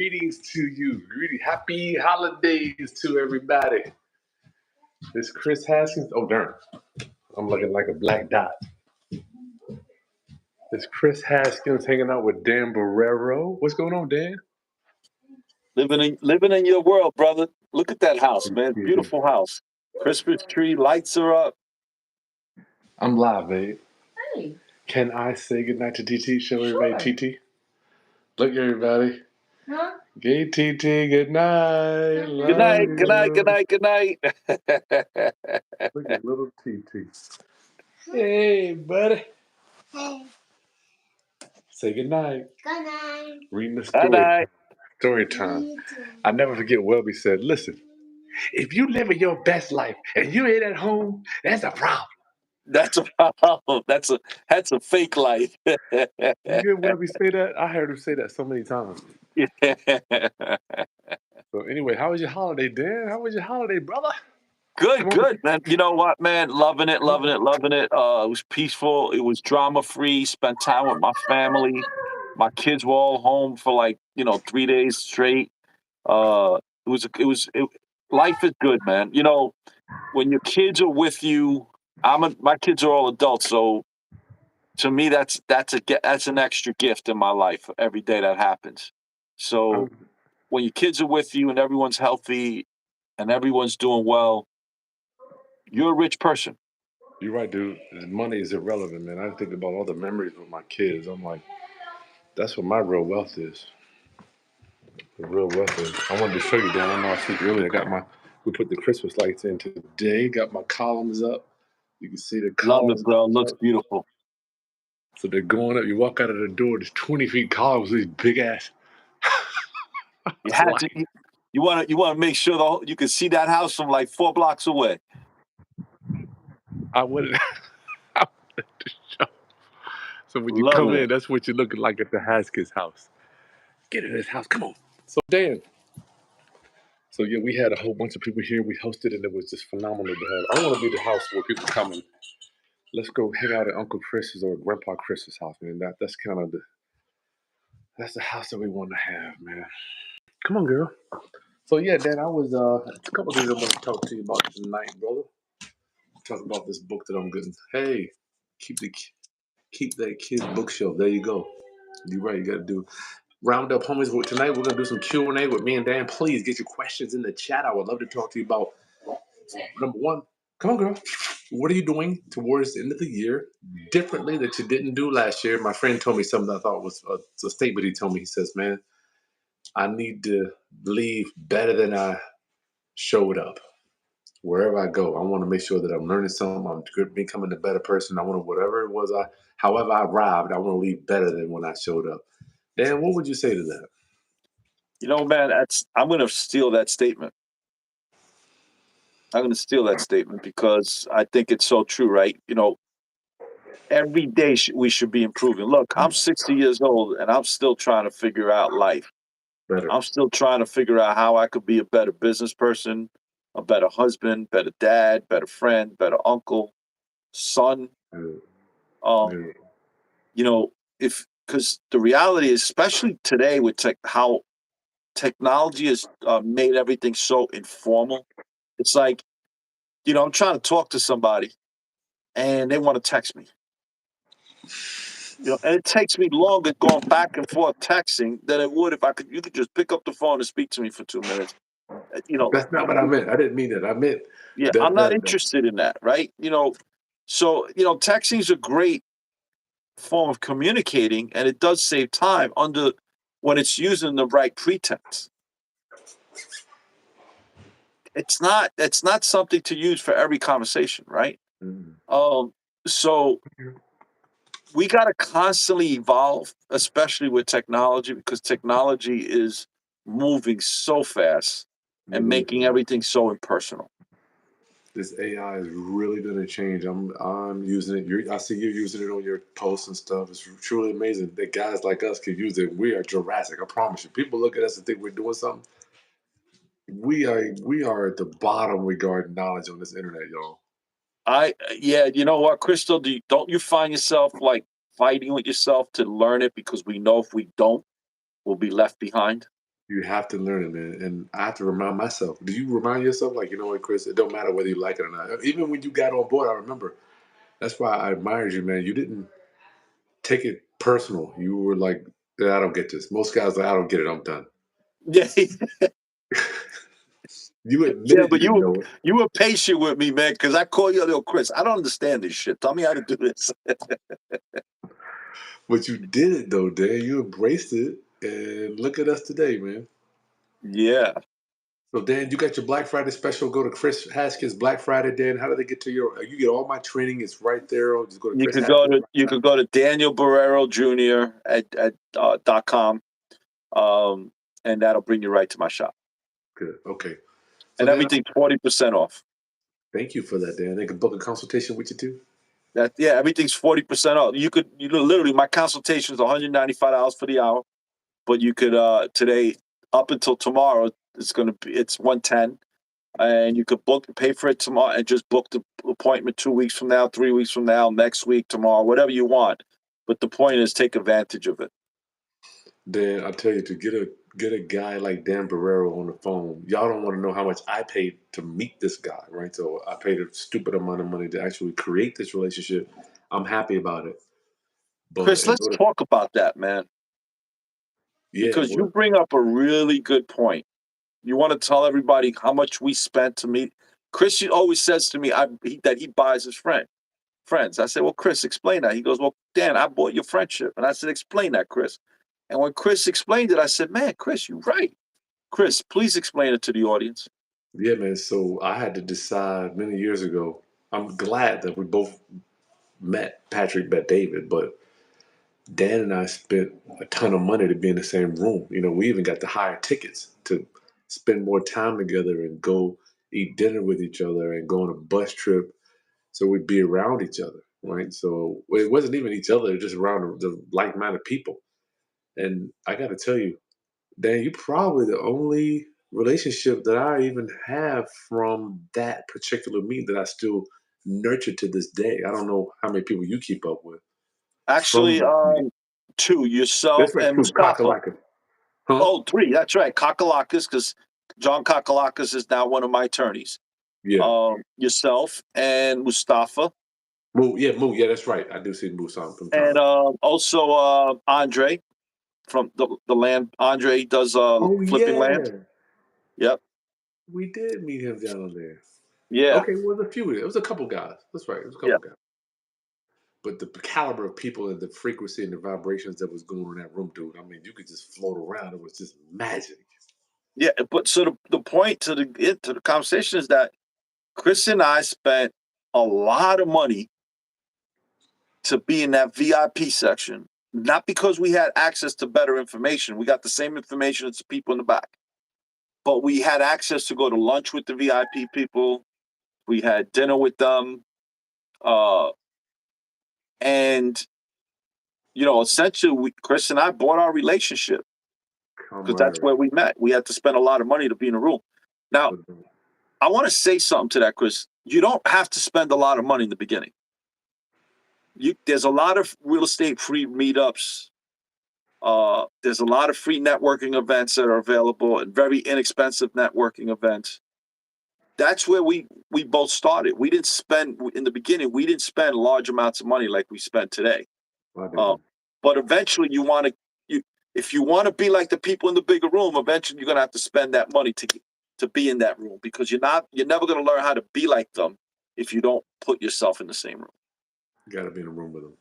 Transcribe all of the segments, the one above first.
Greetings to you. Happy holidays to everybody. This Chris Haskins. Oh, darn. I'm looking like a black dot. This Chris Haskins hanging out with Dan Borrero. What's going on, Dan? Living in your world, brother. Look at that house, man. Beautiful house. Christmas tree, lights are up. I'm live, babe. Hey. Can I say goodnight to TT? Show everybody TT. Look, everybody. Huh? Gay TT, good night. Good night, good night, good night, good night. Look at little TT. Hey, buddy. Hey. Say good night. Good night. Reading the story. Good night. Story time. I never forget Welby said, listen, if you living your best life and you ain't at home, that's a problem. That's a problem. That's a fake life. You hear Welby say that? I heard him say that so many times. So anyway, how was your holiday, Dan? How was your holiday, brother? Good, man. You know what, man? Loving it. It was peaceful. It was drama-free. Spent time with my family. My kids were all home for 3 days straight. Life is good, man. You know, when your kids are with you, my kids are all adults, so to me that's an extra gift in my life every day that happens. So when your kids are with you and everyone's healthy and everyone's doing well, you're a rich person. You're right, dude. Money is irrelevant, man. I think about all the memories with my kids. I'm like, that's what my real wealth is. The real wealth is. I wanted to show you, Dan. I know I said earlier. We put the Christmas lights in today. Got my columns up. You can see the columns. Love it, bro. Looks beautiful. So they're going up. You walk out of the door. There's 20 feet columns. These big ass. You want to make sure you can see that house from like 4 blocks away. I wanted to show. So when you come in, that's what you're looking like at the Haskins house. Get in this house. Come on. So Dan. So yeah, we had a whole bunch of people here. We hosted, and it was just phenomenal to have. I want to be the house where people come and let's go hang out at Uncle Chris's or Grandpa Chris's house, man. That's kind of that's the house that we want to have, man. Come on, girl. So yeah, Dan, I was a couple things I want to talk to you about tonight, brother. Talk about this book that I'm getting. Hey, keep that kid's bookshelf. There you go. You're right. You got to do. Round up, homies. Tonight we're gonna do some Q&A with me and Dan. Please get your questions in the chat. I would love to talk to you about number one. Come on, girl. What are you doing towards the end of the year differently that you didn't do last year? My friend told me something I thought was a statement he told me. He says, man, I need to leave better than I showed up. Wherever I go, I want to make sure that I'm learning something. I'm becoming a better person. I want to, however I arrived, I want to leave better than when I showed up. Dan, what would you say to that? You know, man, I'm going to steal that statement. I'm going to steal that statement because I think it's so true, right? You know, every day we should be improving. Look, I'm 60 years old and I'm still trying to figure out life. Better. I'm still trying to figure out how I could be a better business person, a better husband, better dad, better friend, better uncle, son. You know, because the reality is, especially today with how technology has made everything so informal. It's like, you know, I'm trying to talk to somebody and they want to text me. You know, and it takes me longer going back and forth texting than it would if you could just pick up the phone and speak to me for 2 minutes. You know, that's not what I meant. I didn't mean that. I meant I'm not interested in that, right? You know, so texting is a great form of communicating, and it does save time when it's using the right pretext. It's not something to use for every conversation, right? Mm-hmm. So we got to constantly evolve, especially with technology, because technology is moving so fast and making everything so impersonal. This AI is really going to change. I'm using it. I see you using it on your posts and stuff. It's truly amazing that guys like us can use it. We are Jurassic. I promise you. People look at us and think we're doing something. We are at the bottom regarding knowledge on this internet, y'all. You know what, Crystal? Don't you find yourself like fighting with yourself to learn it because we know if we don't, we'll be left behind? You have to learn it, man. And I have to remind myself. Do you remind yourself, like, you know what, Chris? It don't matter whether you like it or not. Even when you got on board, I remember. That's why I admired you, man. You didn't take it personal. You were like, "Yeah, I don't get this." Most guys are like, I don't get it. I'm done. Yeah, You yeah, admitted you but didn't know it, you were patient with me, man, because I call you, yo, Chris. I don't understand this shit. Tell me how to do this. but you did it though, Dan. You embraced it, and look at us today, man. Yeah, So, Dan, you got your Black Friday special. Go to Chris Haskins Black Friday, Dan. How do they get to your? You get all my training. It's right there. Or just go to Chris Haskins. you could go to Daniel Borrero Jr. at .com, and that'll bring you right to my shop. Good. Okay. So, And Dan, everything's 40% off. thank you for that, Dan. They can book a consultation with you too. Everything's 40% off. You literally, my consultation is $195 for the hour, but you could today up until tomorrow it's $110, and you could pay for it tomorrow, and just book the appointment 2 weeks from now, 3 weeks from now, next week, tomorrow, whatever you want. But the point is, take advantage of it. Dan, I tell you, to get a guy like Dan Borrero on the phone, y'all don't want to know how much I paid to meet this guy, right? So I paid a stupid amount of money to actually create this relationship. I'm happy about it. But Chris, in let's order, talk about that, man, yeah, because you well, bring up a really good point. You want to tell everybody how much we spent to meet. Chris always says to me that he buys his friends. I said, well, Chris, explain that. He goes, well, Dan, I bought your friendship. And I said, explain that, Chris. And when Chris explained it, I said, man, Chris, you're right. Chris, please explain it to the audience. yeah, man. So I had to decide many years ago. I'm glad that we both met Patrick, met David, but Dan and I spent a ton of money to be in the same room. You know, we even got to hire tickets to spend more time together and go eat dinner with each other and go on a bus trip so we'd be around each other, right? So well, it wasn't even each other, just around the like-minded people. And I got to tell you, Dan, you're probably the only relationship that I even have from that particular meet that I still nurture to this day. I don't know how many people you keep up with from Actually, that meet. two, yourself That's right, and too. Mustafa. Kakalaka. Huh? Oh, three, that's right. Kakalakis, because John Kakalakis is now one of my attorneys. Yeah. Yourself and Mustafa. Moo. Yeah, that's right. I do see Moo song from time. And also Andre from the land. Andre does Oh flipping land. yeah, Yep. we did meet him down there. Yeah. Okay, well, a few. It was a couple guys. That's right. It was a Yeah. couple guys. But the caliber of people and the frequency and the vibrations that was going on in that room, dude. I mean, you could just float around. It was just magic. Yeah. But so the point to the conversation is that Chris and I spent a lot of money to be in that VIP section, not because we had access to better information. We got the same information as the people in the back, but we had access to go to lunch with the VIP people. We had dinner with them, uh, and essentially, Chris and I bought our relationship because that's Camaraderie. where we met. We had to spend a lot of money to be in a room. Now, I want to say something to that, Chris. You don't have to spend a lot of money in the beginning. There's a lot of real estate free meetups. There's a lot of free networking events that are available and very inexpensive networking events. That's where we both started. We didn't spend in the beginning. We didn't spend large amounts of money like we spend today. But eventually, if you want to be like the people in the bigger room, eventually you're gonna have to spend that money to be in that room, because you're never gonna learn how to be like them if you don't put yourself in the same room. You got to be in a room with them.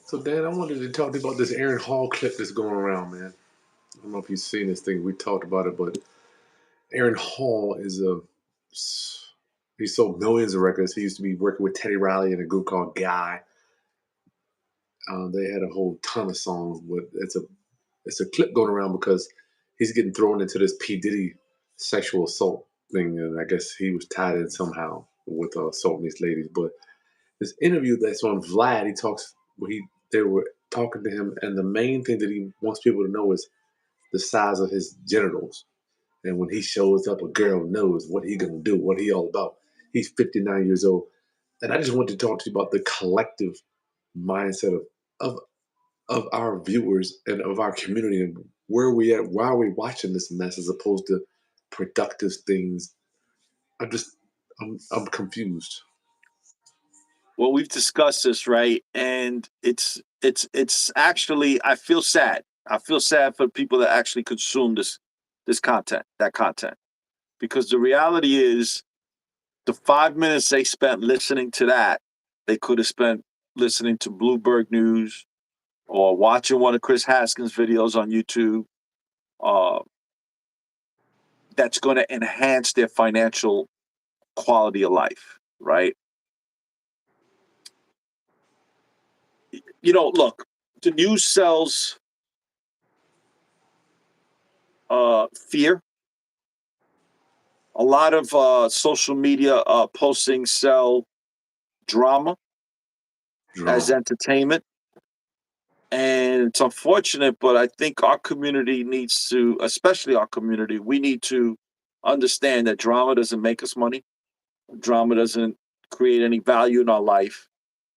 So, Dan, I wanted to talk to you about this Aaron Hall clip that's going around, man. I don't know if you've seen this thing. We talked about it, but Aaron Hall he sold millions of records. He used to be working with Teddy Riley in a group called Guy. They had a whole ton of songs, but it's a clip going around because he's getting thrown into this P Diddy sexual assault thing, and I guess he was tied in somehow with assaulting these ladies. But this interview that's on Vlad, they were talking to him, and the main thing that he wants people to know is the size of his genitals. And when he shows up, a girl knows what he gonna do, what he all about. He's 59 years old, and I just wanted to talk to you about the collective mindset of of our viewers and of our community, and Where are we at? Why are we watching this mess as opposed to productive things? I'm just, I'm confused. Well, we've discussed this, right? And it's actually, I feel sad. I feel sad for people that actually consume this content, that content. Because the reality is the 5 minutes they spent listening to that, they could have spent listening to Bloomberg News or watching one of Chris Haskins' videos on YouTube. Uh, that's going to enhance their financial quality of life, right? Look, the news sells fear. A lot of social media postings sell drama as Drama. entertainment. And it's unfortunate, but I think our community needs to, especially our community, we need to understand that drama doesn't make us money. Drama doesn't create any value in our life,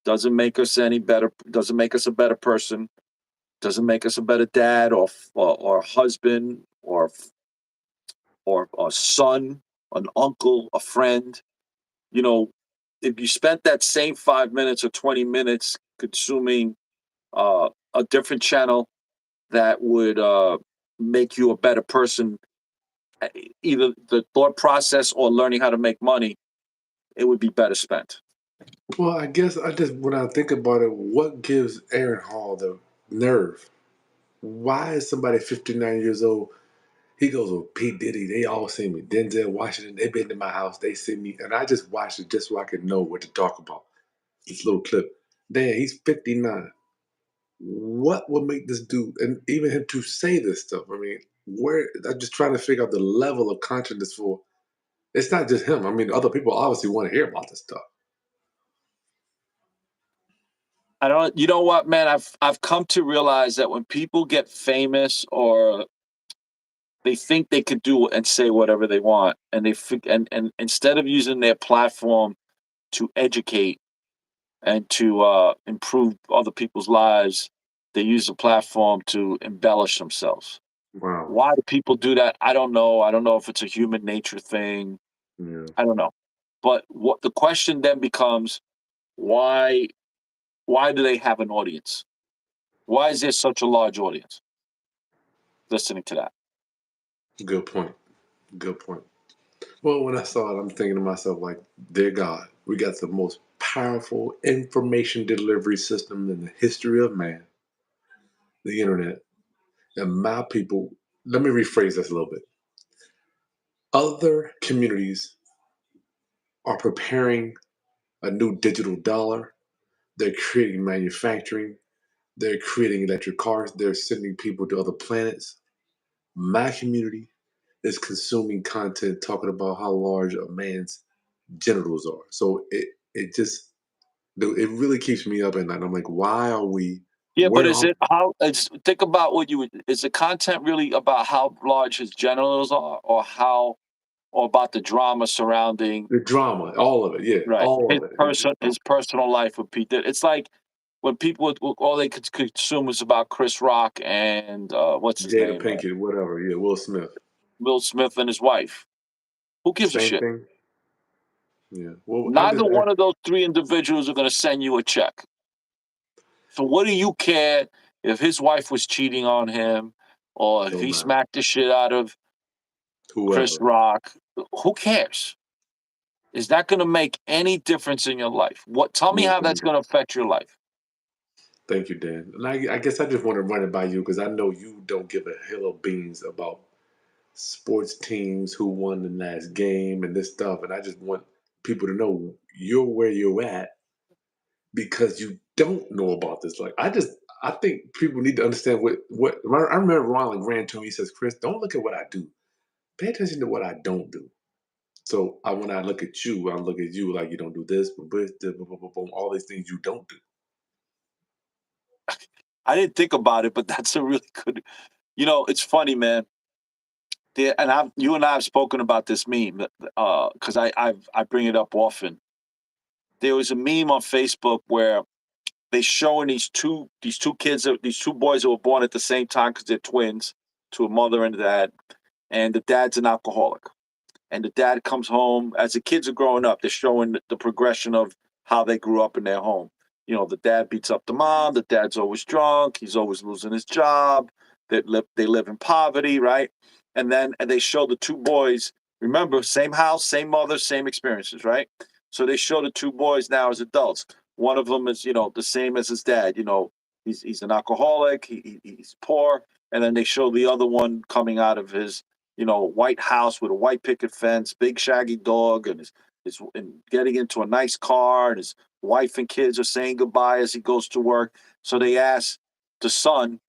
doesn't make us any better, doesn't make us a better person, doesn't make us a better dad or husband or a son, an uncle, a friend. You know, if you spent that same 5 minutes or 20 minutes consuming a different channel that would make you a better person, either the thought process or learning how to make money, it would be better spent. Well, I guess when I think about it, what gives Aaron Hall the nerve? Why is somebody 59 years old? He goes with P. Diddy. They all see me. Denzel Washington, they've been to my house. They see me. And I just watched it just so I could know what to talk about. This little clip. Dan, he's 59. What would make this dude, and even him to say this stuff? I mean, I'm just trying to figure out the level of consciousness for, it's not just him. I mean, other people obviously want to hear about this stuff. I don't. You know what, man? I've come to realize that when people get famous or they think they could do and say whatever they want, and and instead of using their platform to educate and to improve other people's lives, they use the platform to embellish themselves. Wow. Why do people do that? I don't know. I don't know if it's a human nature thing. Yeah. I don't know. But what the question then becomes, why do they have an audience? Why is there such a large audience listening to that? Good point. Good point. Well, when I saw it, I'm thinking to myself, like, dear God, we got the most powerful information delivery system in the history of man, the internet. And my people, let me rephrase this a little bit. Other communities are preparing a new digital dollar. They're creating manufacturing. They're creating electric cars. They're sending people to other planets. My community is consuming content talking about how large a man's genitals are. So it just, it really keeps me up at night. I'm like, why are we? Yeah, but Where is are it how? Think about what you would. Is the content really about how large his genitals are, or about the drama surrounding the drama? All of it, yeah, right all of it. his personal life with Pete? It's like when people all they could consume was about Chris Rock and what's his Jada name, Pinkett, whatever. Yeah, Will Smith, Will Smith and his wife. Who gives a same shit? thing. Yeah. Well, I Neither just one of those three individuals are going to send you a check. So what do you care if his wife was cheating on him or if don't he matter. smacked the shit out of Chris Whoever. Rock? Who cares? Is that going to make any difference in your life? Tell me No, how that's thank going to affect your life. thank you, Dan. And I guess I just want to run it by you because I know you don't give a hill of beans about sports teams who won the last game and this stuff. And I just want people to know you're where you're at because you don't know about this. Like I think people need to understand what I remember Ron ran to me. He says, "Chris, don't look at what I do. Pay attention to what I don't do." So when I look at you, I look at you like you don't do this, all these things you don't do. I didn't think about it, but that's a really good. It's funny, man. You and I have spoken about this meme because I bring it up often. There was a meme on Facebook where they showing these two kids, these two boys that were born at the same time because they're twins, to a mother and a dad, and the dad's an alcoholic. And the dad comes home as the kids are growing up. They're showing the progression of how they grew up in their home. You know, the dad beats up the mom. The dad's always drunk. He's always losing his job. They live in poverty, right? And they show the two boys. Remember, same house, same mother, same experiences, right? So they show the two boys now as adults. One of them is, the same as his dad. He's an alcoholic. He's poor. And then they show the other one coming out of his white house with a white picket fence, big shaggy dog, and and getting into a nice car, and his wife and kids are saying goodbye as he goes to work. So they ask the son,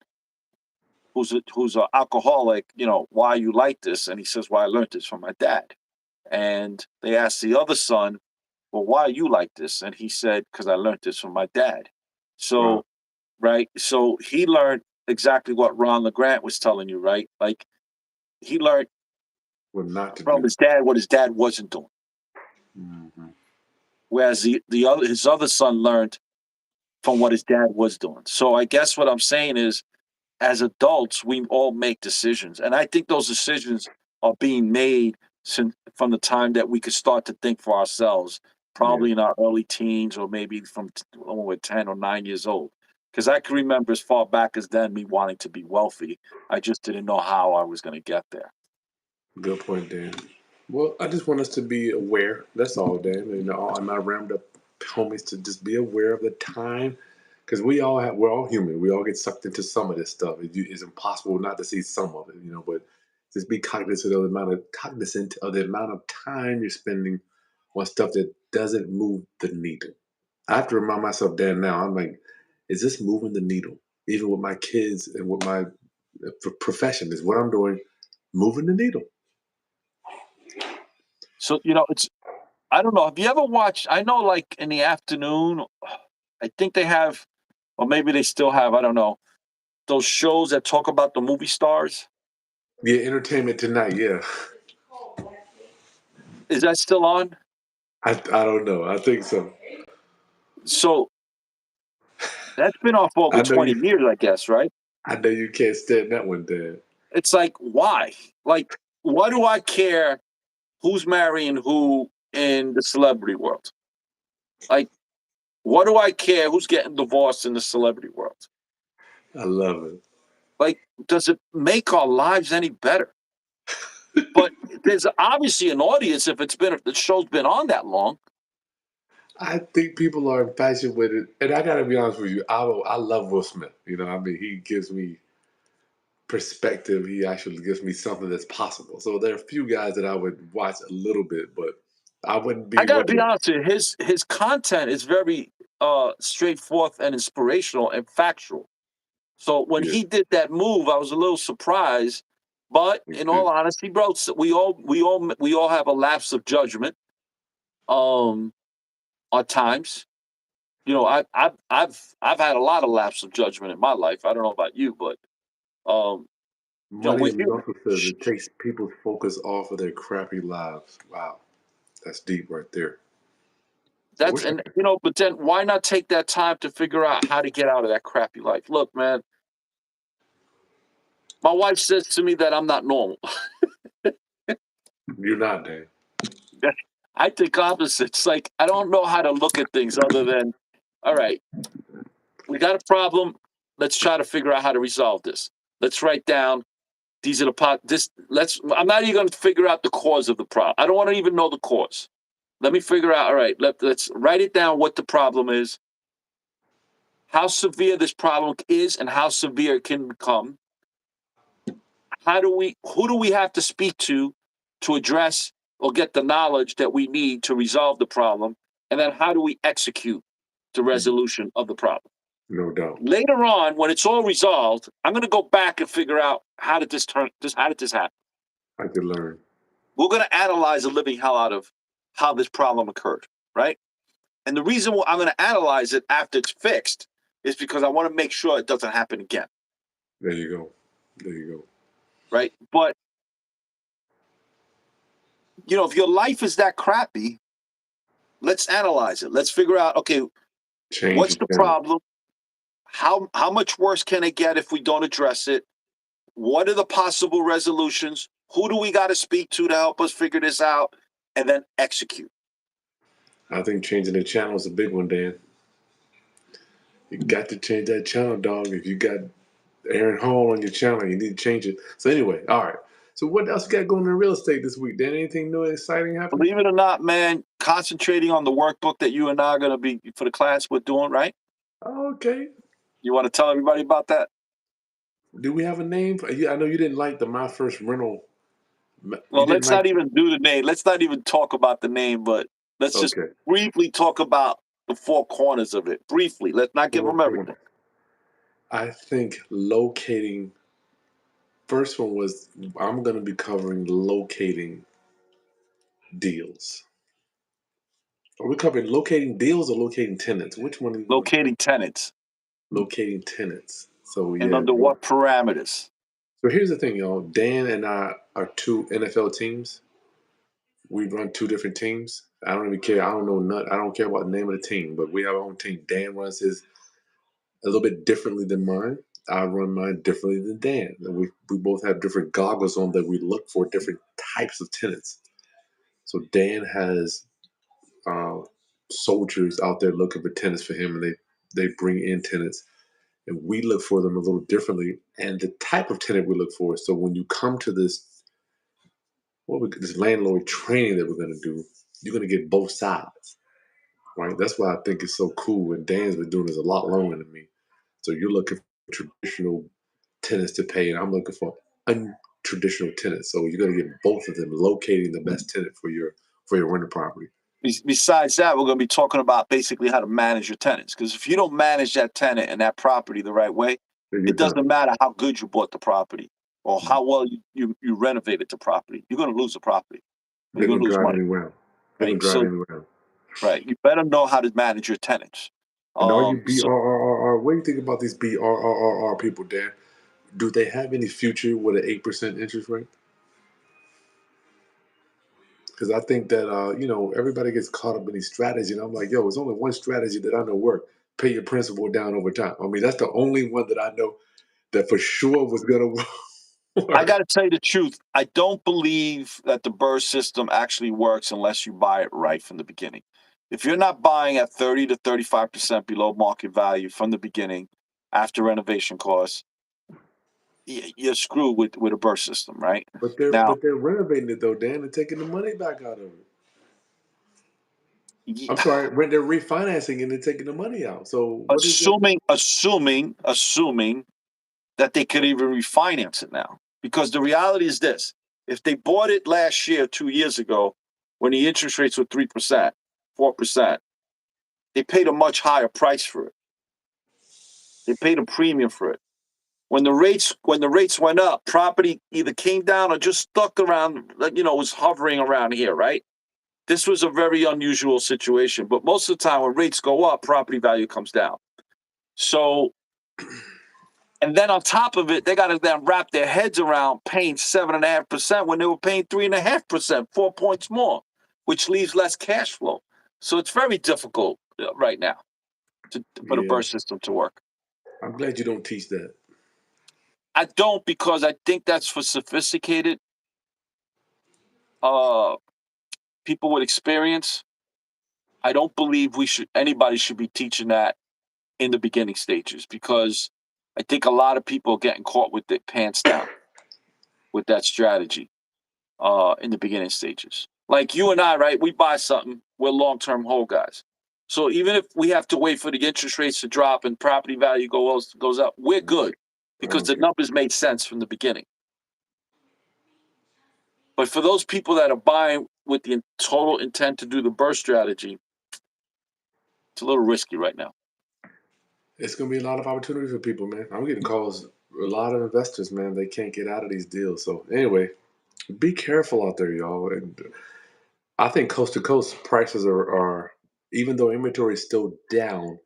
who's an alcoholic, why you like this, and he says, "Well, I learned this from my dad." And they ask the other son, "Well, why you like this?" And he said, "Because I learned this from my dad." So, Wow. right, so he learned exactly what Ron LeGrant was telling you, right? Like he learned What not to from do. his dad what his dad wasn't doing. Mm-hmm. Whereas his other son learned from what his dad was doing. So I guess what I'm saying is, as adults, we all make decisions, and I think those decisions are being made from the time that we could start to think for ourselves, Yeah. probably in our early teens, or maybe when we're 10 or 9 years old. Because I can remember as far back as then me wanting to be wealthy. I just didn't know how I was going to get there. Good point, Dan. Well, I just want us to be aware. That's all, Dan. And I rammed up homies to just be aware of the time, because we're all human. We all get sucked into some of this stuff. It's impossible not to see some of it, but just be cognizant of the amount of time you're spending on stuff that doesn't move the needle. I have to remind myself, Dan. Now I'm like, is this moving the needle? Even with my kids and with my profession, is what I'm doing moving the needle? So, I don't know. Have you ever watched? I know, like in the afternoon, I think they have, or maybe they still have. I don't know. Those shows that talk about the movie stars. Yeah, Entertainment Tonight. Yeah, Is that still on? I don't know. I think so. So that's been on for over I know 20 you. years, I guess, right? I know you can't stand that one, Dan. It's like, why? Like, why do I care who's marrying who in the celebrity world? Like, what do I care who's getting divorced in the celebrity world? I love it. Like, does it make our lives any better? But there's obviously an audience if the show's been on that long. I think people are impatient with it, and I got to be honest with you. I love Will Smith. I mean, he gives me perspective. He actually gives me something that's possible. So there are a few guys that I would watch a little bit, but I wouldn't I be gotta one be of. honest with you, his content is very straightforward and inspirational and factual. So when Yeah, he did that move, I was a little surprised. But me in all too. honesty, bro, we all have a lapse of judgment. Um, at times, I've had a lot of lapse of judgment in my life. I don't know about you, but um, Money we're and human. muscle says it takes people's focus off of their crappy lives. Wow, that's deep right there. I That's wish I and could. but then why not take that time to figure out how to get out of that crappy life? Look, man, my wife says to me that I'm not normal. You're not, Dan. I think opposites. Like I don't know how to look at things other than, all right, we got a problem. Let's try to figure out how to resolve this. Let's write down these are the pot. This let's. I'm not even going to figure out the cause of the problem. I don't want to even know the cause. Let me figure out. All right, let's write it down. What the problem is, how severe this problem is, and how severe it can become. Who do we have to speak to address or get the knowledge that we need to resolve the problem, and then how do we execute the resolution of the problem? No doubt. Later on, when it's all resolved, I'm going to go back and figure out how did this happen. I could learn. We're going to analyze the living hell out of how this problem occurred, right? And the reason why I'm going to analyze it after it's fixed is because I want to make sure it doesn't happen again, There you go. There you go. right? But if your life is that crappy, let's analyze it. Let's figure out, okay, Change what's your the channel. problem? How much worse can it get if we don't address it? What are the possible resolutions? Who do we got to speak to help us figure this out? And then execute. I think changing the channel is a big one, Dan. You got to change that channel, dog. If you got Aaron Hall on your channel, you need to change it. So anyway, all right. So what else you got going in real estate this week, Dan? Anything new and exciting happening? Believe it or not, man, concentrating on the workbook that you and I are going to be for the class we're doing, right? Okay. You want to tell everybody about that? Do we have a name? I know you didn't like the My First Rental. Well, let's not even do the name. Let's not even talk about the name, but let's just briefly talk about the four corners of it. Briefly. Let's not give them everything. I think locating. First one was I'm going to be covering locating deals. Are we covering locating deals or locating tenants? Which one? Are you locating tenants. Locating tenants. So yeah. And under what parameters? So here's the thing, y'all. Dan and I are two NFL teams. We run two different teams. I don't even care. I don't care about the name of the team, but we have our own team. Dan runs his a little bit differently than mine. I run mine differently than Dan. We both have different goggles on that we look for different types of tenants. So Dan has soldiers out there looking for tenants for him, and they bring in tenants, and we look for them a little differently. And the type of tenant we look for. So when you come to this landlord training that we're going to do, you're going to get both sides, right? That's why I think it's so cool. And Dan's been doing this a lot longer than me. So you're looking for traditional tenants to pay, and I'm looking for untraditional tenants. So you're going to get both of them, locating the best tenant for your rental property. Besides that, we're going to be talking about basically how to manage your tenants. Because if you don't manage that tenant and that property the right way, it doesn't matter how good you bought the property or how well you renovated the property. You're going to lose the property. You're going to lose money. Right. You better know how to manage your tenants. And are you BRRR? What do you think about these BRRR people, Dan? Do they have any future with an 8% interest rate? Because I think that everybody gets caught up in these strategies, and I'm like, yo, there's only one strategy that I know work: pay your principal down over time. I mean, that's the only one that I know that for sure was gonna work. I got to tell you the truth. I don't believe that the BRRRR system actually works unless you buy it right from the beginning. If you're not buying at 30 to 35% below market value from the beginning, after renovation costs, you're screwed with a BRRRR system, right? But they're renovating it though, Dan, and taking the money back out of it. I'm sorry, they're refinancing and they're taking the money out. So assuming that they could even refinance it now. Because the reality is this: if they bought it last year, 2 years ago, when the interest rates were 3%, 4%, they paid a much higher price for it. They paid a premium for it. When the rates went up, property either came down or just stuck around, was hovering around here, right? This was a very unusual situation. But most of the time when rates go up, property value comes down. So, and then on top of it, they got to then wrap their heads around paying 7.5% when they were paying 3.5%, 4 points more, which leaves less cash flow. So it's very difficult right now for the BRRRR system to work. I'm glad you don't teach that. I don't, because I think that's for sophisticated people with experience. I don't believe anybody should be teaching that in the beginning stages, because I think a lot of people are getting caught with their pants down with that strategy in the beginning stages. Like you and I, right? We buy something, we're long-term hold guys. So even if we have to wait for the interest rates to drop and property value goes up, we're good because the numbers made sense from the beginning. But for those people that are buying with the total intent to do the BRRRR strategy, it's a little risky right now. It's going to be a lot of opportunity for people, man. I'm getting calls, a lot of investors, man. They can't get out of these deals. So anyway, be careful out there, y'all. And I think coast to coast prices are even though inventory is still down,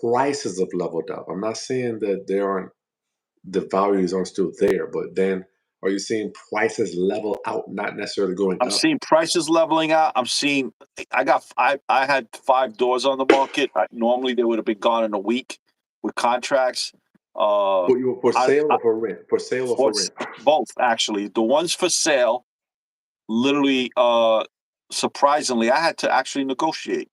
prices have leveled up. I'm not saying that the values aren't still there, but then are you seeing prices level out, not necessarily going up? I'm seeing prices leveling out. I had 5 doors on the market. Normally they would have been gone in a week with contracts. For I, sale I or for rent? For sale or for for rent? both actually. The ones for sale, literally, surprisingly, I had to actually negotiate.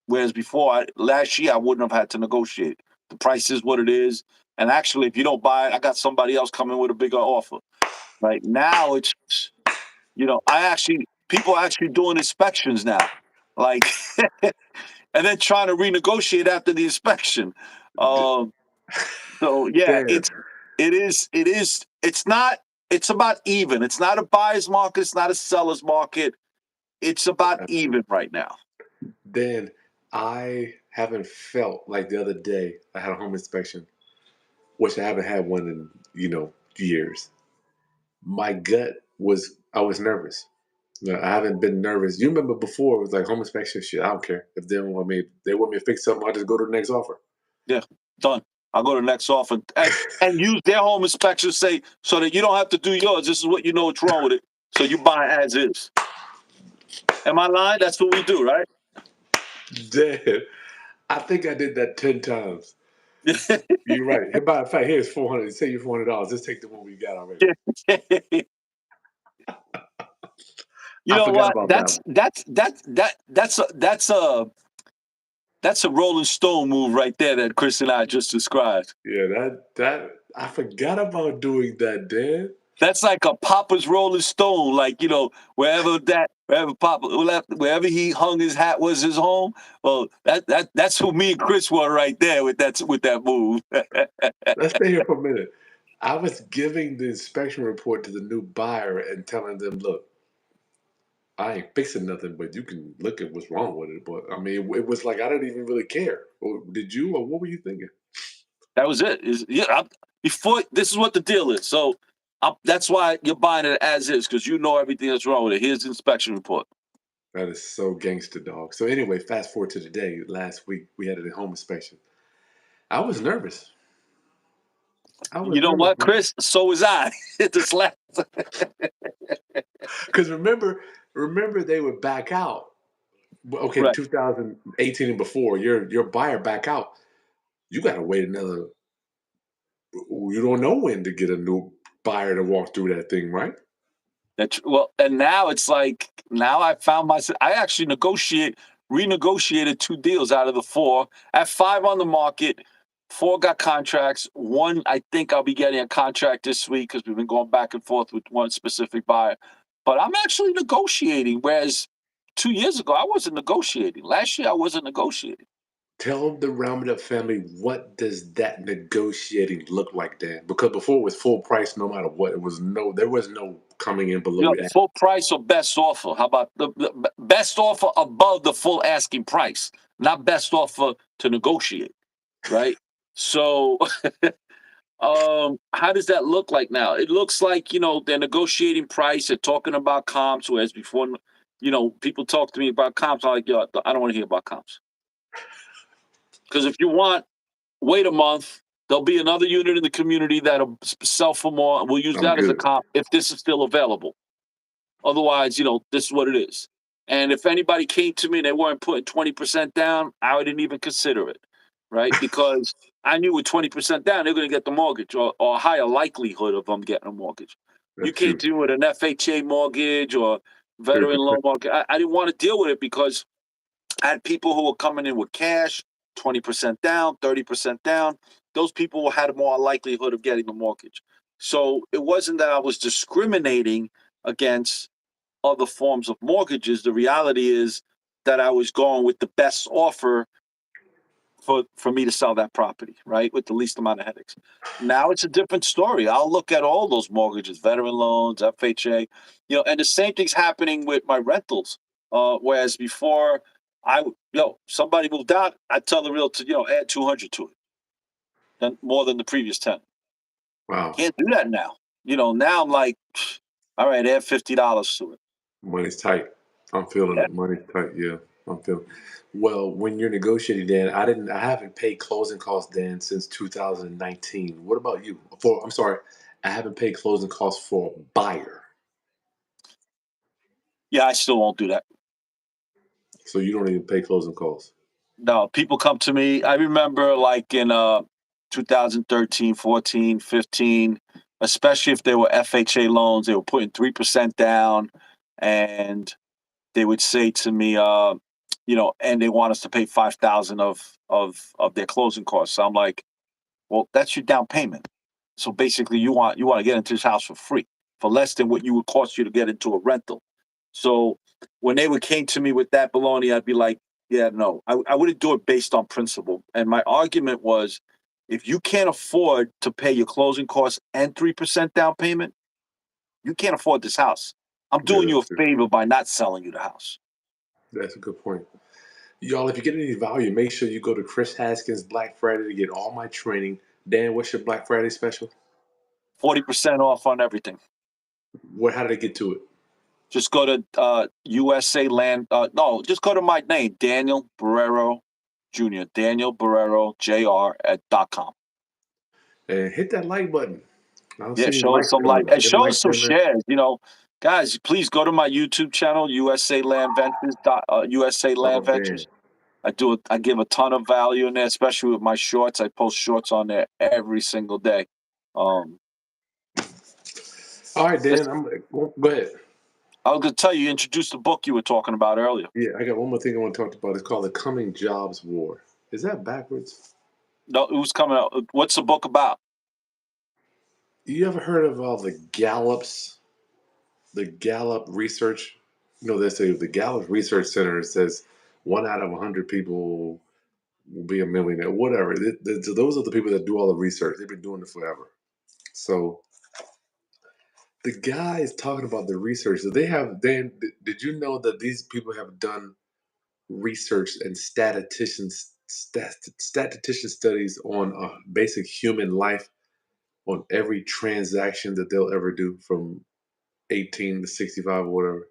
Whereas before, last year, I wouldn't have had to negotiate. The price is what it is, and actually, if you don't buy it, I got somebody else coming with a bigger offer. Right now, it's I actually people are actually doing inspections now, like, and then trying to renegotiate after the inspection. D- Um, so yeah, Dan, it's not it's about even. It's not a buyer's market. It's not a seller's market. It's about even right now. Dan, I haven't felt like the other day I had a home inspection, which I haven't had one in, years. My gut I was nervous. No, I haven't been nervous. You remember before it was like home inspection shit. I don't care if they want me to fix something. I'll just go to the next offer. Yeah, done. I'll go to the next offer and use their home inspection say so that you don't have to do yours. This is what you know what's wrong with it. So you buy it as is. Am I lying? That's what we do, right? Dan, I think I did that 10 times. You're right. Here, matter of fact, here's 400. Say you $400. Let's take the one we got already. You I know forgot what? about that one. That's a Rolling Stone move right there that Chris and I just described. Yeah, that I forgot about doing that, Dan. That's like a Papa's Rolling Stone, like wherever he hung his hat was his home. Well, that's who me and Chris were right there with that move. Let's stay here for a minute. I was giving the inspection report to the new buyer and telling them, look, I ain't fixing nothing, but you can look at what's wrong with it. But I mean, it was like I didn't even really care. Or did you, or what were you thinking? That was it. Before this is what the deal is. So that's why you're buying it as is because you know everything that's wrong with it. Here's the inspection report. That is so gangster, dog. So anyway, fast forward to today. Last week we had a home inspection. I was nervous. I was You know nervous, what, man. Chris? So was I. This last. Because remember they would back out. Okay, Right. 2018 and before, your buyer back out. You got to wait another. You don't know when to get a new buyer to walk through that thing, right? And now it's like now I found myself. I actually renegotiated 2 deals out of the 4. I have 5 on the market. 4 got contracts. One, I think I'll be getting a contract this week because we've been going back and forth with one specific buyer. But I'm actually negotiating, whereas 2 years ago I wasn't negotiating. Last year I wasn't negotiating. Tell the Roundup family what does that negotiating look like, Dan? Because before it was full price, no matter what. There was no coming in below that. Full price or best offer. How about the best offer above the full asking price, not best offer to negotiate, right? So, how does that look like now? It looks like they're negotiating price. They're talking about comps, whereas before, people talk to me about comps. I'm like, yo, I don't want to hear about comps because if you want, wait a month. There'll be another unit in the community that'll sell for more, and we'll use I'm that as a good. comp if this is still available. Otherwise, this is what it is. And if anybody came to me and they weren't putting 20% down, I didn't even consider it, right? Because I knew with 20% down, they're going to get the mortgage or a higher likelihood of them getting a mortgage. You That's came true. to me with an FHA mortgage or veteran loan 30%. mortgage. I didn't want to deal with it because I had people who were coming in with cash, 20% down, 30% down. Those people had a more likelihood of getting the mortgage. So it wasn't that I was discriminating against other forms of mortgages. The reality is that I was going with the best offer for me to sell that property, right? With the least amount of headaches. Now it's a different story. I'll look at all those mortgages, veteran loans, FHA, and the same thing's happening with my rentals. Whereas before somebody moved out, I'd tell the realtor, add 200 to it, then more than the previous 10. Wow. Can't do that now. Now I'm like, all right, add $50 to it. Money's tight. I'm feeling Yeah. it. Money's tight. Yeah, I'm feeling. Well, when you're negotiating, Dan, I haven't paid closing costs, Dan, since 2019. What about you? I'm sorry, I haven't paid closing costs for a buyer. Yeah, I still won't do that. So you don't even pay closing costs. No, people come to me. I remember like in 2013, 14, 15, especially if they were FHA loans, they were putting 3% down, and they would say to me, and they want us to pay 5,000 of their closing costs. So I'm like, well, that's your down payment. So basically, you want to get into this house for free, for less than what you would cost you to get into a rental. So when they would came to me with that baloney, I'd be like, yeah, no, I wouldn't do it based on principle. And my argument was, if you can't afford to pay your closing costs and 3% down payment, you can't afford this house. I'm Yeah, doing you a that's true. favor by not selling you the house. That's a good point. Y'all, if you get any value, make sure you go to Chris Haskins Black Friday to get all my training. Dan, what's your Black Friday special? 40% off on everything. How did I get to it? Just go to USA Land. No, just go to my name, Daniel Borrero Jr. Daniel Borrero Jr. @.com. And hit that like button. I don't Yeah, see any show us likes some coming like, up. and Get show us likes some there, man. shares. Guys, please go to my YouTube channel, USA Land Ventures. USA Land Oh, Ventures. Dan. I give a ton of value in there, especially with my shorts. I post shorts on there every single day. All right, This, Dan. Go ahead. I was gonna tell you, introduce the book you were talking about earlier. Yeah, I got one more thing I want to talk about. It's called The Coming Jobs War. Is that backwards? No, it was coming out. What's the book about? You ever heard of all the Gallups? The Gallup research? They say the Gallup Research Center says 1 out of 100 people will be a millionaire. Whatever. Those are the people that do all the research. They've been doing it forever. So the guy is talking about the research. So Dan, did you know that these people have done research and statistician studies on basic human life, on every transaction that they'll ever do from 18 to 65 or whatever.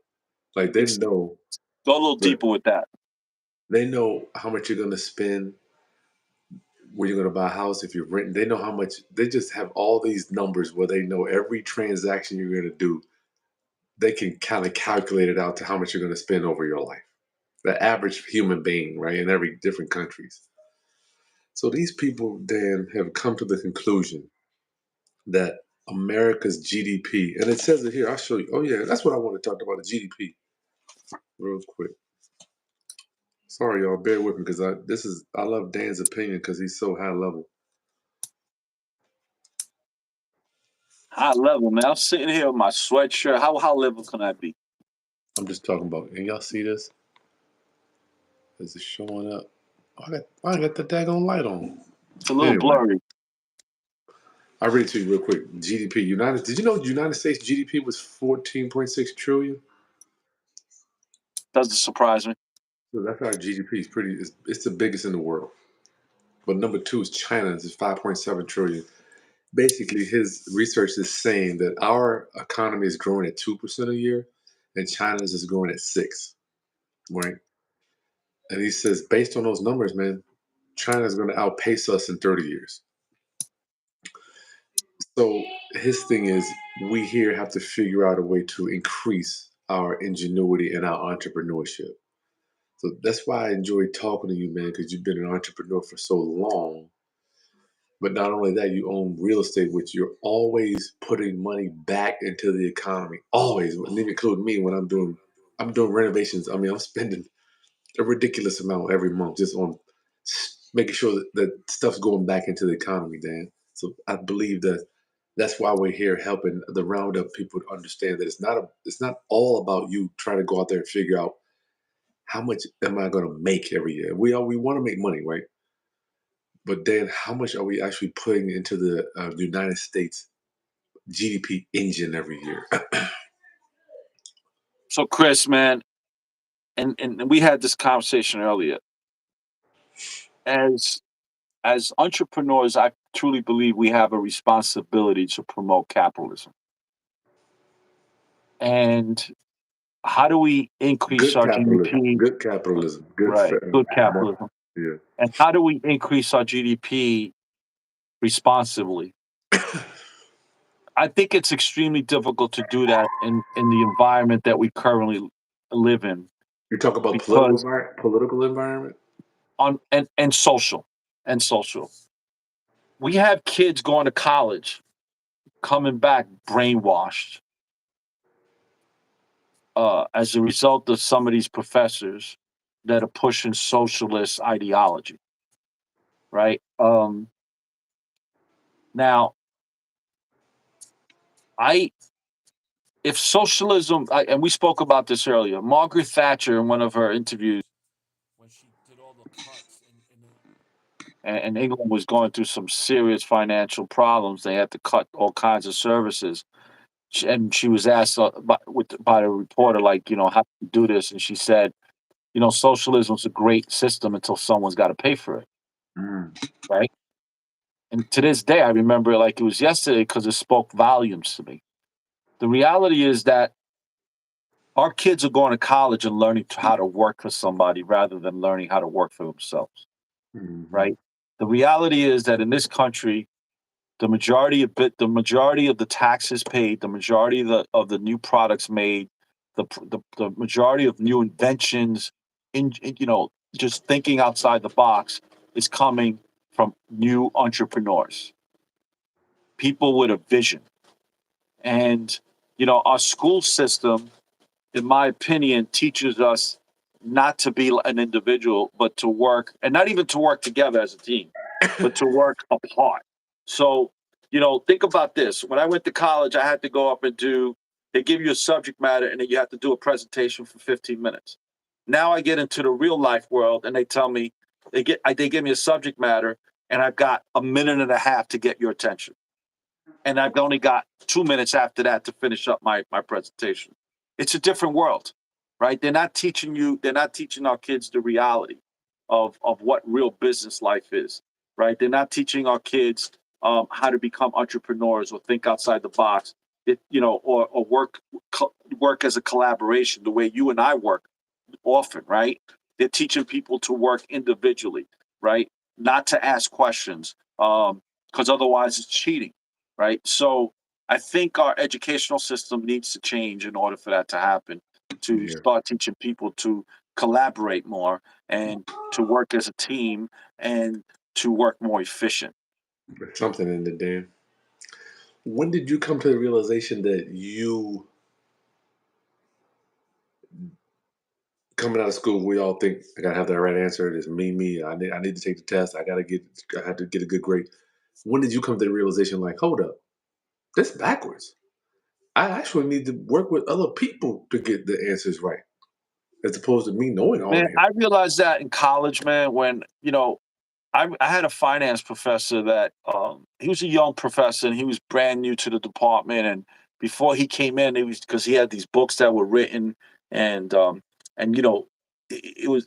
Like they know, Go a little but deeper with that. they know how much you're going to spend when you're going to buy a house. If you're renting, they know how much. They just have all these numbers where they know every transaction you're going to do. They can kind of calculate it out to how much you're going to spend over your life. The average human being, right, in every different countries. So these people then have come to the conclusion that America's GDP, and it says it here, I'll show you. Oh yeah, that's what I want to talk about, the GDP, real quick. Sorry, y'all, bear with me because I love Dan's opinion because he's so high level. High level, man. I'm sitting here with my sweatshirt. How high level can I be? I'm just talking about, and y'all see this? Is it showing up? I got the daggone light on. It's a little Anyway, blurry. I'll read it to you real quick. GDP, did you know the United States GDP was 14.6 trillion? Doesn't surprise me. So that's our GDP is it's the biggest in the world. But number two is China's is 5.7 trillion. Basically, his research is saying that our economy is growing at 2% a year, and China's is growing at 6%, right? And he says, based on those numbers, man, China is going to outpace us in 30 years. So his thing is, we here have to figure out a way to increase our ingenuity and our entrepreneurship. So that's why I enjoy talking to you, man, because you've been an entrepreneur for so long. But not only that, you own real estate, which you're always putting money back into the economy. Always, and even include me when I'm doing renovations. I mean, I'm spending a ridiculous amount every month just on making sure that stuff's going back into the economy, Dan. So I believe that that's why we're here helping the roundup people to understand that it's not all about you trying to go out there and figure out how much am I going to make every year. We want to make money, right? But then, how much are we actually putting into the United States GDP engine every year? So, Chris, man, and we had this conversation earlier. As entrepreneurs, I truly believe we have a responsibility to promote capitalism. And how do we increase Good our capitalism, GDP? good capitalism, Right, good capitalism. yeah. And how do we increase our GDP responsibly? I think it's extremely difficult to do that in the environment that we currently live in, You talk about because political environment. and social and social. We have kids going to college, coming back brainwashed as a result of some of these professors that are pushing socialist ideology, right? Now, I if socialism, and we spoke about this earlier, Margaret Thatcher in one of her interviews when she did all the cuts and England was going through some serious financial problems, they had to cut all kinds of services. And she was asked by a reporter, like, how do you do this? And she said, socialism's a great system until someone's got to pay for it, Mm. right? And to this day, I remember it like it was yesterday because it spoke volumes to me. The reality is that our kids are going to college and learning how to work for somebody rather than learning how to work for themselves, Hmm. right? The reality is that in this country, the majority of the taxes paid, the majority of the new products made, the majority of new inventions, just thinking outside the box, is coming from new entrepreneurs, people with a vision. And our school system, in my opinion, teaches us not to be an individual, but to work, and not even to work together as a team, but to work apart. So, think about this. When I went to college, I had to go up and they give you a subject matter and then you have to do a presentation for 15 minutes. Now I get into the real life world and they tell me, they give me a subject matter and I've got a minute and a half to get your attention. And I've only got 2 minutes after that to finish up my presentation. It's a different world, right? They're not teaching our kids the reality of what real business life is, right? They're not teaching our kids how to become entrepreneurs or think outside the box, or work as a collaboration the way you and I work often, right? They're teaching people to work individually, right? Not to ask questions, because otherwise it's cheating, right? So I think our educational system needs to change in order for that to happen, to Yeah, start teaching people to collaborate more and to work as a team and to work more efficient. there's something in the Dan. When did you come to the realization that you coming out of school, we all think I gotta have the right answer. It's me. I need to take the test. I had to get a good grade. When did you come to the realization, like, hold up, that's backwards. I actually need to work with other people to get the answers right, as opposed to me knowing all Man, the I answers. realized that in college, man, when, I had a finance professor that he was a young professor and he was brand new to the department. And before he came in, it was because he had these books that were written and it was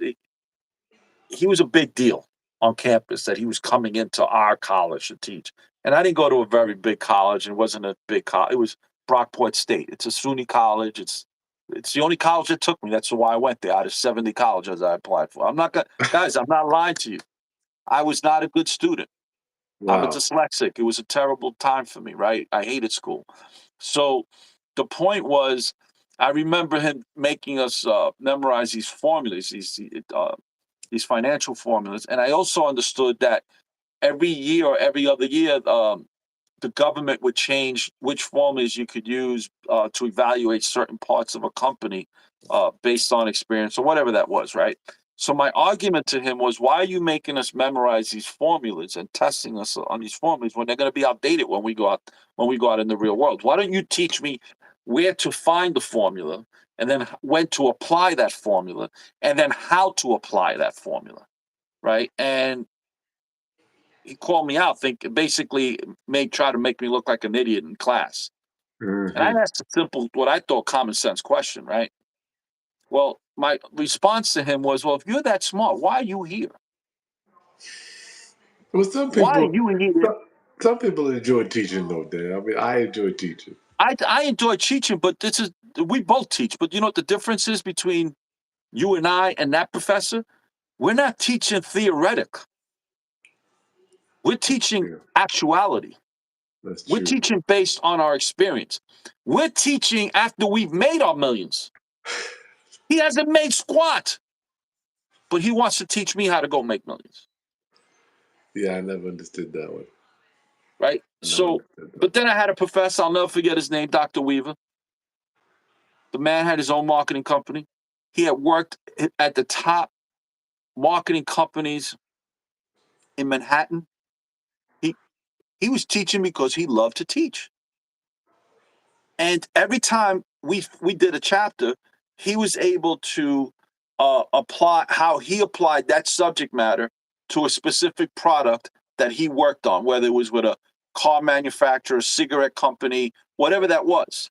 he was a big deal on campus that he was coming into our college to teach. And I didn't go to a very big college and it wasn't a big college. It was Brockport State. It's a SUNY college. It's the only college that took me. That's why I went there out of 70 colleges I applied for. I'm not gonna guys, I'm not lying to you. I was not a good student. I'm a Wow. dyslexic. It was a terrible time for me, right? I hated school. So the point was, I remember him making us memorize these formulas, these financial formulas, and I also understood that every year or every other year, the government would change which formulas you could use to evaluate certain parts of a company based on experience or whatever that was, right? So my argument to him was, why are you making us memorize these formulas and testing us on these formulas when they're going to be outdated when we go out in the real world? Why don't you teach me where to find the formula and then when to apply that formula and then how to apply that formula, right? And he called me out, basically try to make me look like an idiot in class. And I Hmm. asked a simple, what I thought common sense question, right? Well, my response to him was, well, if you're that smart, why are you here? Well, Why are you here? some people enjoy teaching, though, Dan. I mean, I enjoy teaching. I enjoy teaching, but we both teach. But you know what the difference is between you and I and that professor? We're not teaching theoretic. We're teaching Yeah, actuality. that's We're true. teaching based on our experience. We're teaching after we've made our millions. He hasn't made squat, but he wants to teach me how to go make millions. Yeah, I never understood that one. right? So, but then I had a professor, I'll never forget his name, Dr. Weaver. The man had his own marketing company. He had worked at the top marketing companies in Manhattan. He was teaching because he loved to teach. And every time we did a chapter, he was able to apply how he applied that subject matter to a specific product that he worked on, whether it was with a car manufacturer, cigarette company, whatever that was,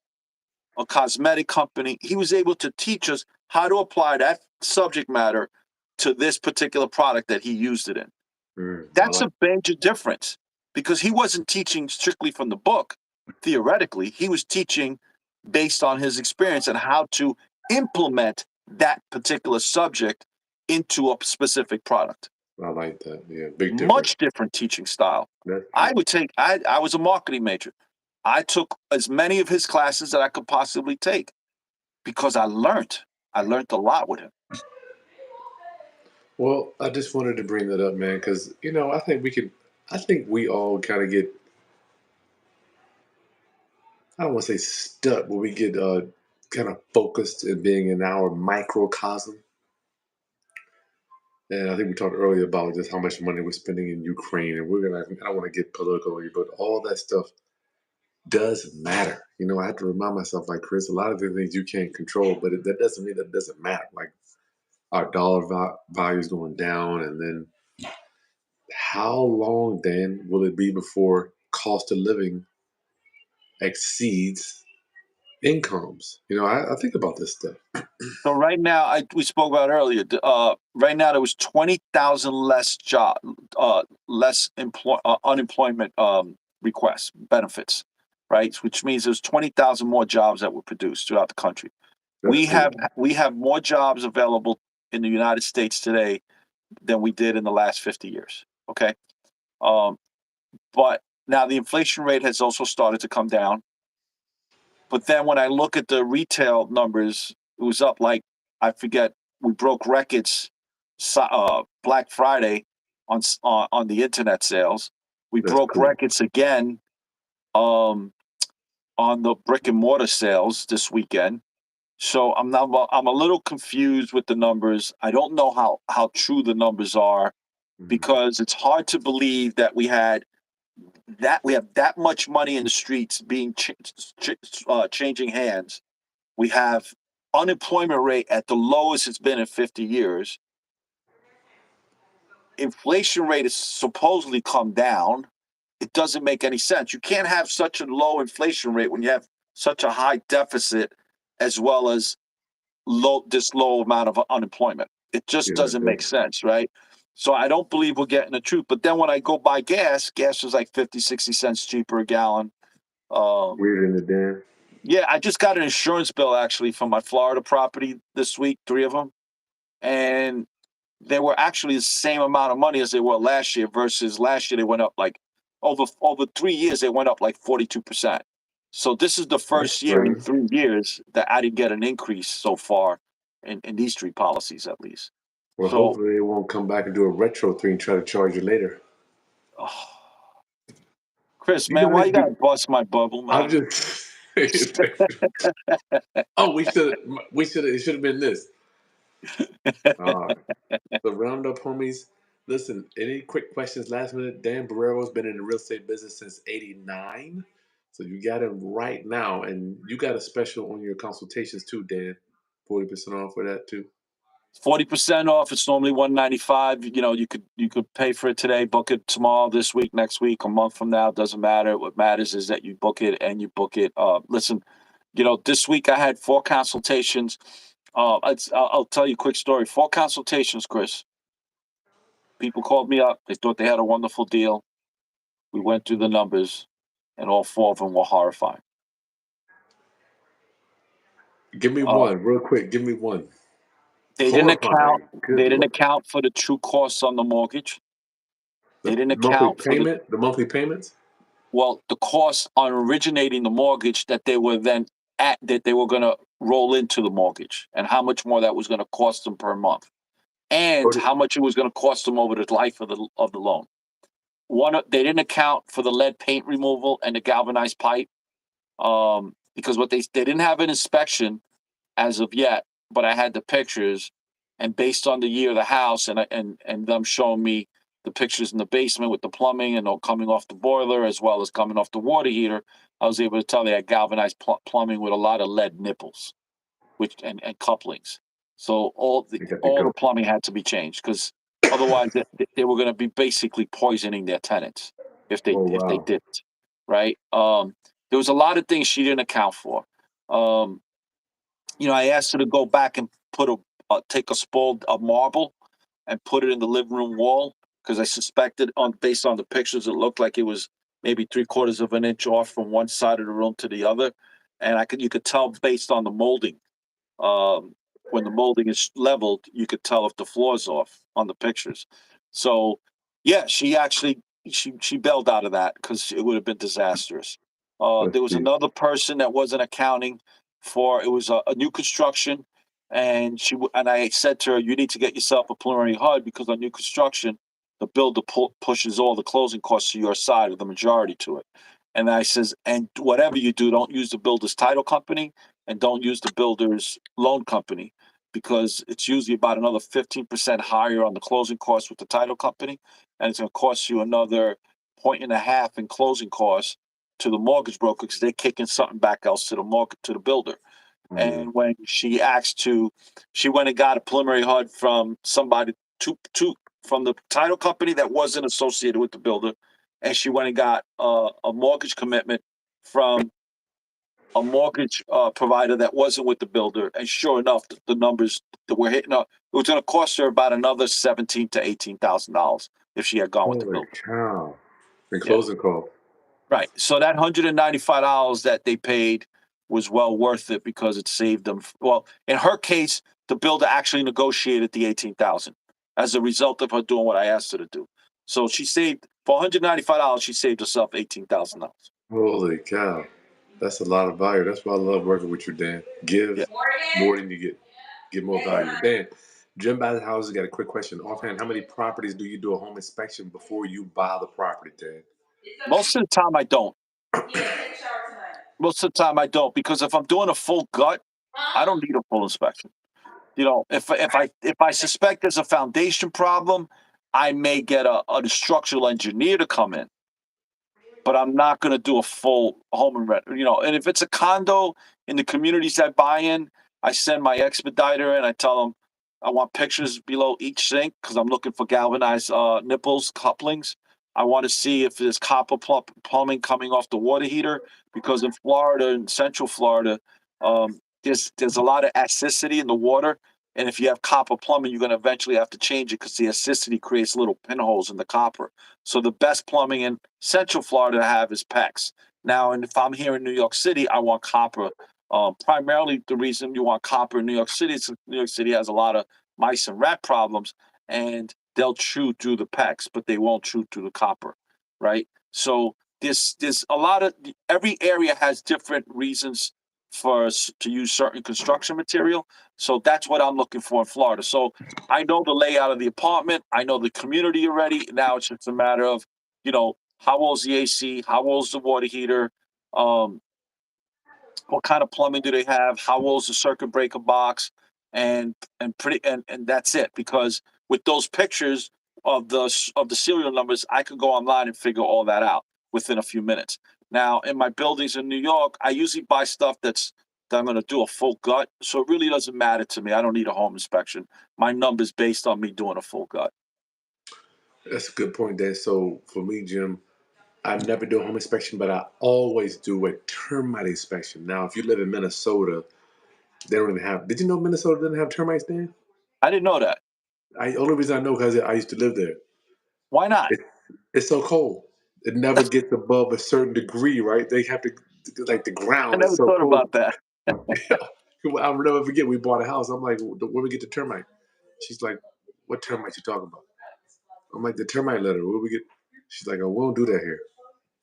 a cosmetic company. He was able to teach us how to apply that subject matter to this particular product that he used it in. That's a major difference because he wasn't teaching strictly from the book. Theoretically, he was teaching based on his experience and how to implement that particular subject into a specific product. I like that. Yeah, big difference. Much different teaching style. I was a marketing major. I took as many of his classes that I could possibly take because I learned a lot with him. Well, I just wanted to bring that up, man, because, I think we all kind of get, I don't want to say stuck, but we get kind of focused in being in our microcosm. And I think we talked earlier about just how much money we're spending in Ukraine, and I don't want to get political, but all that stuff does matter. I have to remind myself, like, Chris, a lot of the things you can't control, but that doesn't mean that it doesn't matter. Like, our dollar value is going down, and then how long, Dan, will it be before cost of living exceeds incomes? I think about this stuff. So right now, we spoke about earlier. Right now, there was 20,000 less unemployment requests, benefits, right? Which means there's 20,000 more jobs that were produced throughout the country. We have more jobs available in the United States today than we did in the last 50 years. Okay, but now the inflation rate has also started to come down. But then when I look at the retail numbers, it was up like, I forget, we broke records Black Friday on the internet sales. We broke records again on the brick and mortar sales this weekend. So I'm a little confused with the numbers. I don't know how true the numbers are because it's hard to believe that we have that much money in the streets being changing hands. We have unemployment rate at the lowest it's been in 50 years. Inflation rate is supposedly come down. It doesn't make any sense. You can't have such a low inflation rate when you have such a high deficit as well as this low amount of unemployment. It just doesn't make sense, right? So I don't believe we're getting the truth. But then when I go buy gas was like 50, 60 cents cheaper a gallon. Weird in the Dan. Yeah, I just got an insurance bill actually from my Florida property this week, 3 of them. And they were actually the same amount of money as they were last year versus last year they went up like over 3 years, they went up like 42%. So this is the first year in 3 years that I didn't get an increase so far in these 3 policies at least. Well, hopefully they won't come back and do a retro thing and try to charge you later. Oh. Chris, man, why you gotta bust my bubble, man? I'm just oh, it should have been this. The roundup, homies. Listen, any quick questions last minute? Dan Borrero's been in the real estate business since '89. So you got him right now, and you got a special on your consultations too, Dan. 40% off for that too. 40% off. It's normally $195. You could pay for it today, book it tomorrow, this week, next week, a month from now. It doesn't matter. What matters is that you book it and you book it. Listen, this week I had 4 consultations. I'll tell you a quick story. 4 consultations, Chris. People called me up. They thought they had a wonderful deal. We went through the numbers, and all 4 of them were horrifying. Give me one, real quick. Give me one. They didn't account for the true costs on the mortgage. They didn't account for the monthly payments. Well, the cost on originating the mortgage that they were going to roll into the mortgage, and how much more that was going to cost them per month, and how much it was going to cost them over the life of the loan. they didn't account for the lead paint removal and the galvanized pipe, because what they didn't have an inspection as of yet, but I had the pictures, and based on the year of the house, and them showing me the pictures in the basement with the plumbing and all coming off the boiler as well as coming off the water heater, I was able to tell they had galvanized plumbing with a lot of lead nipples, which and couplings. So They got to all go. the plumbing had to be changed because otherwise they were going to be basically poisoning their tenants Oh if they wow. didn't. Right? There was a lot of things she didn't account for. Um, I asked her to go back and take a spool of marble and put it in the living room wall because I suspected, based on the pictures, it looked like it was maybe 3/4 of an inch off from one side of the room to the other, and you could tell based on the molding. Um, when the molding is leveled, you could tell if the floor's off on the pictures. So, yeah, she actually she bailed out of that because it would have been disastrous. Let's There was see. another person that wasn't accounting for it was a new construction, and and I said to her, "You need to get yourself a preliminary HUD because on new construction, the builder pushes all the closing costs to your side or the majority to it." And I says, "And whatever you do, don't use the builder's title company and don't use the builder's loan company because it's usually about another 15% higher on the closing costs with the title company, and it's going to cost you another point and a half in closing costs to the mortgage broker because they're kicking something back else to the builder." Mm. And when she went and got a preliminary HUD from somebody from the title company that wasn't associated with the builder, and she went and got a mortgage commitment from a mortgage provider that wasn't with the builder, and sure enough, the numbers that we're hitting up, it was going to cost her about another $17,000 to $18,000 if she had gone with the Holy builder. cow. And Yeah, closing call. right. So that $195 that they paid was well worth it because it saved them. Well, in her case, the builder actually negotiated the 18,000 as a result of her doing what I asked her to do. So she saved for $195. She saved herself $18,000. Holy cow. That's a lot of value. That's why I love working with you, Dan. Yeah, Give more than you get. Get more right. value. Dan, Jim buys houses. Got a quick question. Offhand, how many properties do you do a home inspection before you buy the property, Dan? Most of the time, I don't. Most of the time, I don't because if I'm doing a full gut, I don't need a full inspection. If I suspect there's a foundation problem, I may get a structural engineer to come in, but I'm not going to do a full home and rent. And if it's a condo in the communities I buy in, I send my expediter and I tell them I want pictures below each sink because I'm looking for galvanized nipples, couplings. I want to see if there's copper plumbing coming off the water heater because in Florida, in Central Florida, there's a lot of acidity in the water. And if you have copper plumbing, you're going to eventually have to change it because the acidity creates little pinholes in the copper. So the best plumbing in Central Florida to have is PEX. Now, and if I'm here in New York City, I want copper. Primarily, the reason you want copper in New York City is New York City has a lot of mice and rat problems, and they'll chew through the PEX, but they won't chew through the copper, right? So there's a lot of every area has different reasons for us to use certain construction material. So that's what I'm looking for in Florida. So I know the layout of the apartment. I know the community already. Now it's just a matter of, how old's the AC? How old's the water heater? Um, what kind of plumbing do they have? How old's the circuit breaker box? And that's it. Because with those pictures of the serial numbers, I could go online and figure all that out within a few minutes. Now, in my buildings in New York, I usually buy stuff that I'm going to do a full gut. So it really doesn't matter to me. I don't need a home inspection. My number's based on me doing a full gut. That's a good point, Dan. So for me, Jim, I never do a home inspection, but I always do a termite inspection. Now, if you live in Minnesota, they don't even have. Did you know Minnesota doesn't have termites, Dan? I didn't know that. Only reason I know because I used to live there. Why not? It, it's so cold. It never gets above a certain degree, right? They have to like the I ground is never so thought cold. about that. I'll never forget. We bought a house. I'm like, where we get the termite? She's like, what termites you talking about? I'm like, the termite litter. Where we get? She's like, oh, we don't do that here.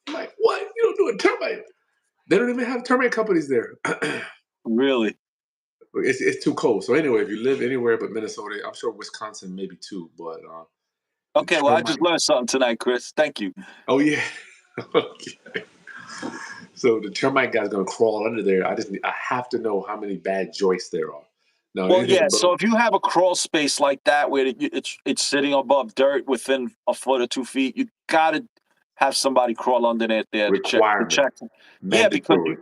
I'm like, what? You don't do a termite? They don't even have termite companies there. Really? It's too cold. So anyway, if you live anywhere but Minnesota, I'm sure Wisconsin maybe too. But Okay, well, I just learned something tonight, Chris. Thank you. Oh yeah. Okay. So the termite guy's gonna crawl under there. I have to know how many bad joists there are. Now Well, anything yeah. above. So if you have a crawl space like that where it's sitting above dirt within a foot or 2 feet, you gotta have somebody crawl under there to check. Requirement. Yeah, because Mandatory.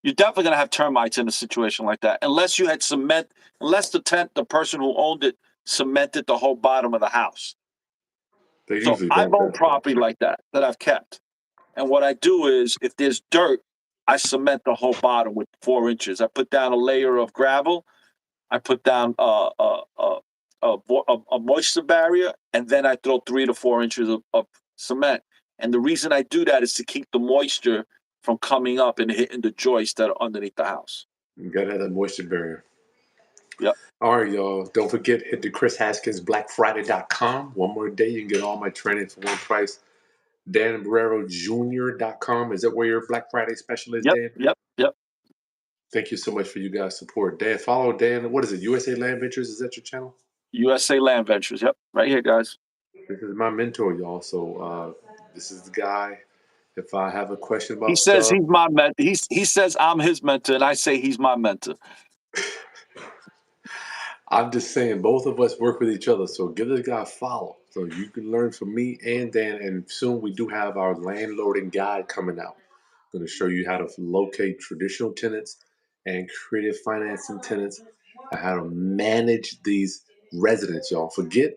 you're definitely gonna have termites in a situation like that, unless you had cement, unless the person who owned it cemented the whole bottom of the house. They So usually I've don't owned that though. property like that I've kept, and what I do is if there's dirt, I cement the whole bottom with 4 inches. I put down a layer of gravel. I put down a moisture barrier, and then I throw 3 to 4 inches of cement. And the reason I do that is to keep the moisture from coming up and hitting the joists that are underneath the house. You gotta have that moisture barrier. Yep. All right, y'all. Don't forget, hit the Chris Haskins BlackFriday.com. One more day, you can get all my training for one price. Dan Borrero Jr.com. Is that where your Black Friday special is, Dan? Yep. Thank you so much for you guys' support. Dan, follow Dan. What is it? USA Land Ventures? Is that your channel? USA Land Ventures. Yep. Right here, guys. This is my mentor, y'all. So this is the guy. If I have a question about He says stuff, he's my mentor. He says I'm his mentor, and I say he's my mentor. I'm just saying both of us work with each other. So give this guy a follow so you can learn from me and Dan. And soon we do have our landlording guide coming out. I'm going to show you how to locate traditional tenants and creative financing tenants and how to manage these residents, y'all. Forget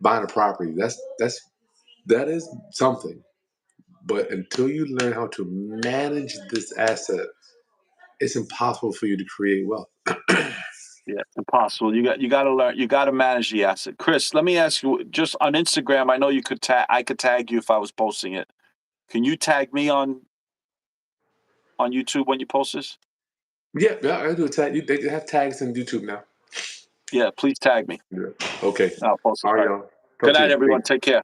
buying a property. That is something. But until you learn how to manage this asset, it's impossible for you to create wealth. Yeah, impossible. You got to learn. You got to manage the asset. Chris, let me ask you. Just on Instagram, I know you could tag. I could tag you if I was posting it. Can you tag me on YouTube when you post this? Yeah, I do a tag. They have tags in YouTube now. Yeah, please tag me. Yeah. Okay. I'll post it. All All right, right. y'all. Good Talk to night, you. everyone. Peace. Take care.